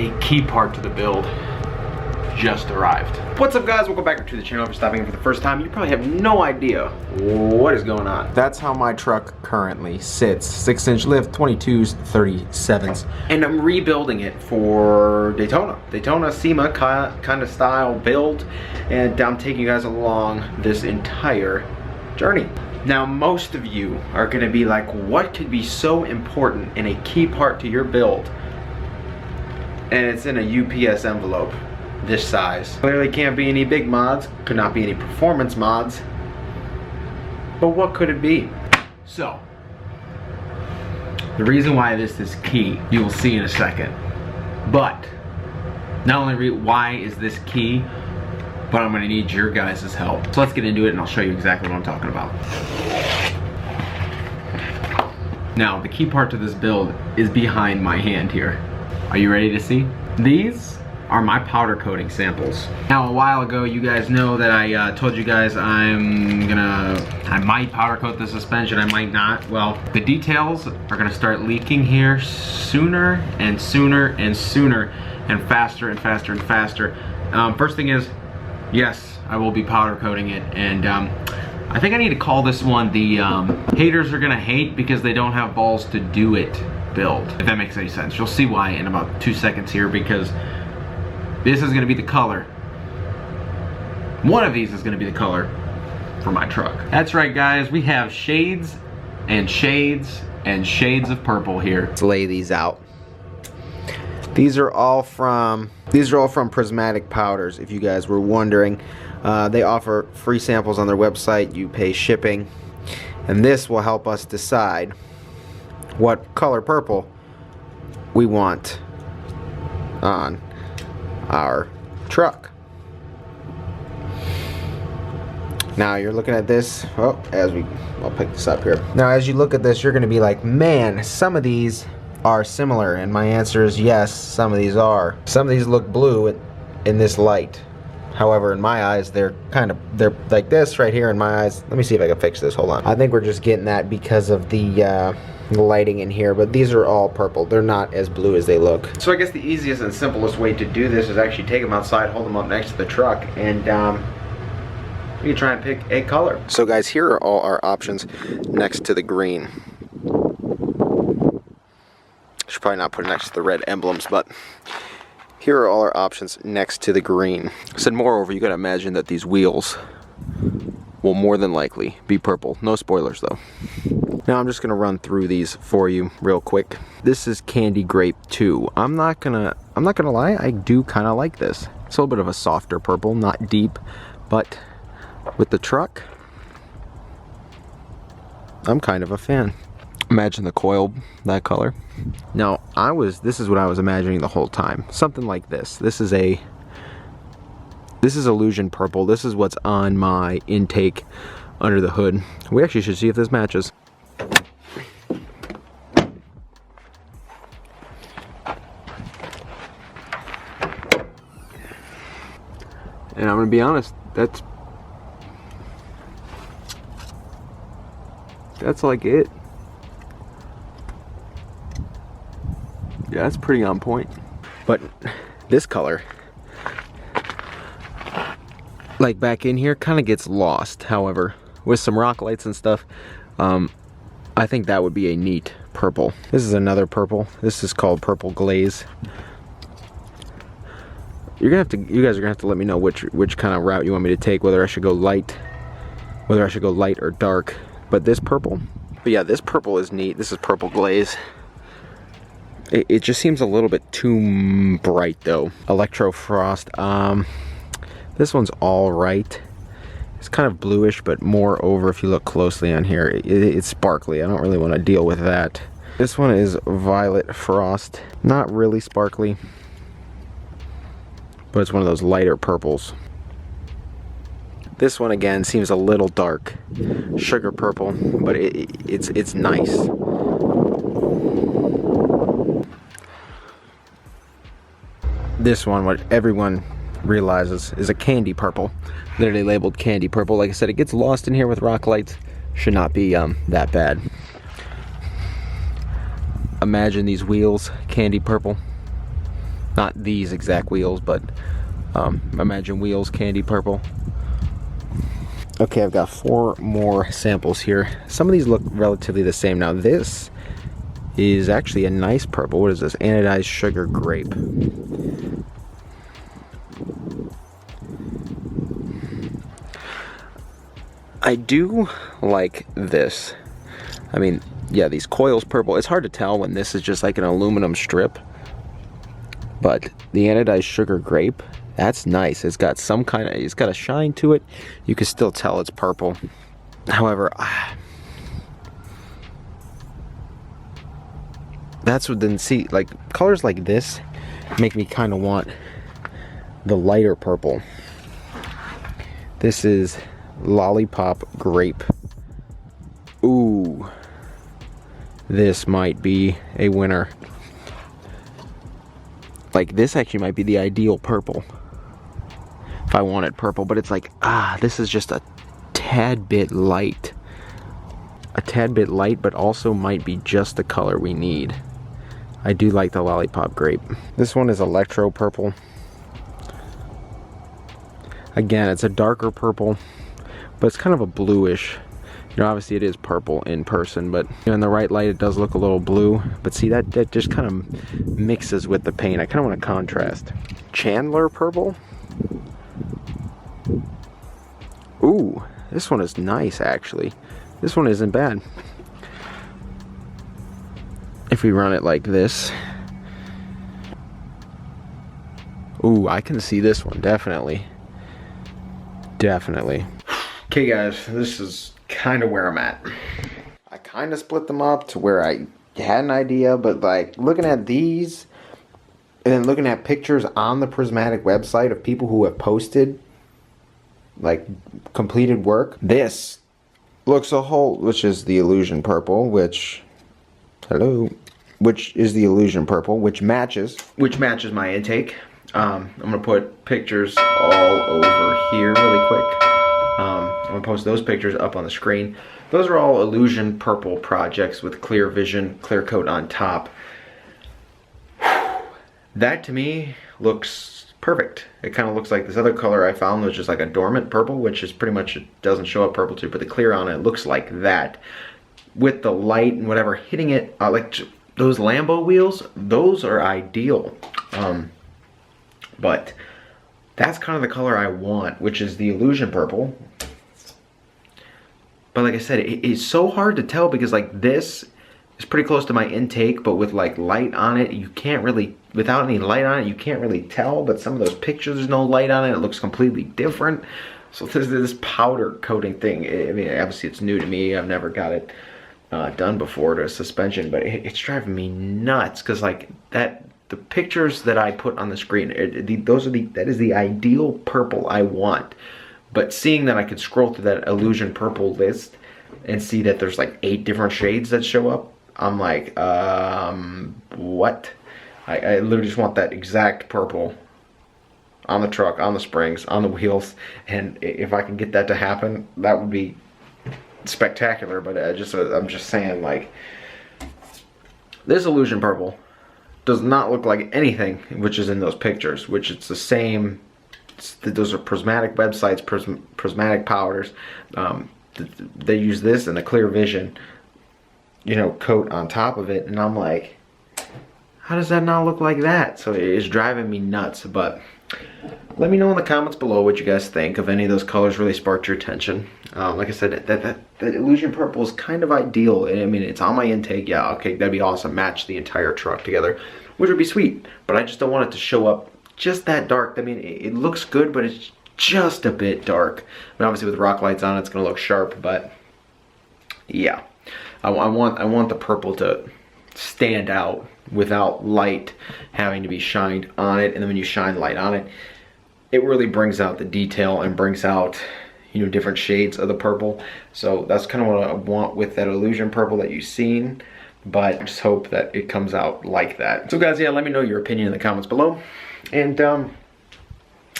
a key part to the build just arrived. What's up, guys? Welcome back to the channel. If you're stopping in for the first time, you probably have no idea what is going on. That's how my truck currently sits. 6-inch lift, 22s, 37s. And I'm rebuilding it for Daytona. Daytona SEMA kind of style build. And I'm taking you guys along this entire journey. Now, most of you are gonna be like, what could be so important in a key part to your build? And it's in a UPS envelope this size. Clearly can't be any big mods, could not be any performance mods, but what could it be? So, the reason why this is key, you will see in a second. But, not only why is this key, but I'm gonna need your guys' help. So let's get into it and I'll show you exactly what I'm talking about. Now, the key part to this build is behind my hand here. Are you ready to see? These are my powder coating samples. Now, a while ago, you guys know that I told you guys I might powder coat the suspension, I might not. Well, the details are gonna start leaking here sooner and sooner and sooner and faster and faster and faster. First thing is, yes, I will be powder coating it, and I think I need to call this one the haters are gonna hate because they don't have balls to do it build, if that makes any sense. You'll see why in about 2 seconds here, because this is gonna be the color. One of these is gonna be the color for my truck. That's right, guys, we have shades and shades and shades of purple here. Let's lay these out. These are all from Prismatic Powders, if you guys were wondering. They offer free samples on their website. You pay shipping, and this will help us decide what color purple we want on our truck. Now you're looking at this. I'll pick this up here. Now as you look at this, you're gonna be like, man, some of these are similar, and my answer is yes, some of these are. Some of these look blue in this light. However, in my eyes, they're like this right here in my eyes. Let me see if I can fix this, hold on. I think we're just getting that because of the lighting in here, but these are all purple. They're not as blue as they look. So I guess the easiest and simplest way to do this is actually take them outside, hold them up next to the truck, and you can try and pick a color. So guys, here are all our options next to the green. Should probably not put it next to the red emblems, but here are all our options next to the green. I said, moreover, you gotta imagine that these wheels will more than likely be purple. No spoilers though. Now I'm just gonna run through these for you real quick. This is Candy Grape 2. I'm not gonna lie, I do kinda like this. It's a little bit of a softer purple, not deep, but with the truck, I'm kind of a fan. Imagine the coil, that color. Now, this is what I was imagining the whole time. Something like this. This is Illusion Purple. This is what's on my intake under the hood. We actually should see if this matches. And I'm gonna be honest, that's like it. Yeah, that's pretty on point. But this color, like back in here, kind of gets lost. However, with some rock lights and stuff, I think that would be a neat purple. This is another purple. This is called Purple Glaze. You guys are gonna have to let me know which kind of route you want me to take, whether I should go light or dark. But this purple, this purple is neat. This is Purple Glaze. It just seems a little bit too bright though. Electro Frost. This one's all right. It's kind of bluish, but moreover, if you look closely on here, it's sparkly. I don't really want to deal with that. This one is Violet Frost. Not really sparkly, but it's one of those lighter purples. This one again seems a little dark. Sugar purple, but it's nice. This one, what everyone realizes, is a candy purple. Literally labeled candy purple. Like I said, it gets lost in here with rock lights. Should not be that bad. Imagine these wheels, candy purple. Not these exact wheels, but imagine wheels, candy purple. Okay, I've got 4 more samples here. Some of these look relatively the same. Now this is actually a nice purple. What is this? Anodized sugar grape. I do like this. I mean, yeah, these coils purple. It's hard to tell when this is just like an aluminum strip. But the anodized sugar grape, that's nice. It's got some kind of, it's got a shine to it. You can still tell it's purple. However, that's what then see, like colors like this make me kind of want the lighter purple. This is lollipop grape. Ooh, this might be a winner. Like this actually might be the ideal purple if I wanted purple, but it's like, this is just a tad bit light. A tad bit light, but also might be just the color we need. I do like the lollipop grape. This one is electro purple. Again, it's a darker purple, but it's kind of a bluish. You know, obviously it is purple in person, but you know, in the right light it does look a little blue. But see, that just kind of mixes with the paint. I kind of want a contrast. Chandler purple. Ooh, this one is nice actually. This one isn't bad. If we run it like this. Ooh, I can see this one, definitely. Definitely. Okay guys, this is kind of where I'm at. I kind of split them up to where I had an idea, but like looking at these and then looking at pictures on the Prismatic website of people who have posted like completed work, this looks a whole, which is the illusion purple, which is the illusion purple, which matches my intake. I'm gonna put pictures all over here really quick. I'm gonna post those pictures up on the screen. Those are all illusion purple projects with clear vision, clear coat on top. That to me looks perfect. It kind of looks like this other color I found was just like a dormant purple, which is pretty much, it doesn't show up purple too, but the clear on it looks like that. With the light and whatever hitting it, like those Lambo wheels, those are ideal. But that's kind of the color I want, which is the illusion purple. But like I said, it's so hard to tell because like this is pretty close to my intake, but with like light on it, you can't really, without any light on it, you can't really tell. But some of those pictures, there's no light on it. It looks completely different. So this powder coating thing, I mean, obviously it's new to me. I've never got it done before to a suspension, but it's driving me nuts because like that, the pictures that I put on the screen, that is the ideal purple I want. But seeing that I could scroll through that illusion purple list and see that there's like 8 different shades that show up, I'm like, what? I literally just want that exact purple on the truck, on the springs, on the wheels, and if I can get that to happen, that would be spectacular. But I'm just saying, like, this illusion purple does not look like anything which is in those pictures, which it's the same. Those are Prismatic websites, Prismatic powders. They use this and the clear vision, you know, coat on top of it, and I'm like, how does that not look like that? So it is driving me nuts. But let me know in the comments below what you guys think, if any of those colors really sparked your attention. Like I said, that illusion purple is kind of ideal. I mean, it's on my intake. Yeah, okay, that'd be awesome. Match the entire truck together, which would be sweet. But I just don't want it to show up just that dark. I mean, it looks good, but it's just a bit dark. I mean, obviously with rock lights on, it's gonna look sharp, but yeah. I want the purple to stand out without light having to be shined on it. And then when you shine light on it, it really brings out the detail and brings out, you know, different shades of the purple. So that's kind of what I want with that illusion purple that you've seen. But I just hope that it comes out like that. So guys, yeah, let me know your opinion in the comments below. And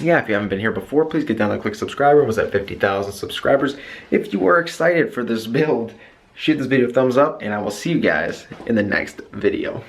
yeah, if you haven't been here before, please get down and click subscribe. We're almost at 50,000 subscribers. If you are excited for this build, shoot this video a thumbs up, and I will see you guys in the next video.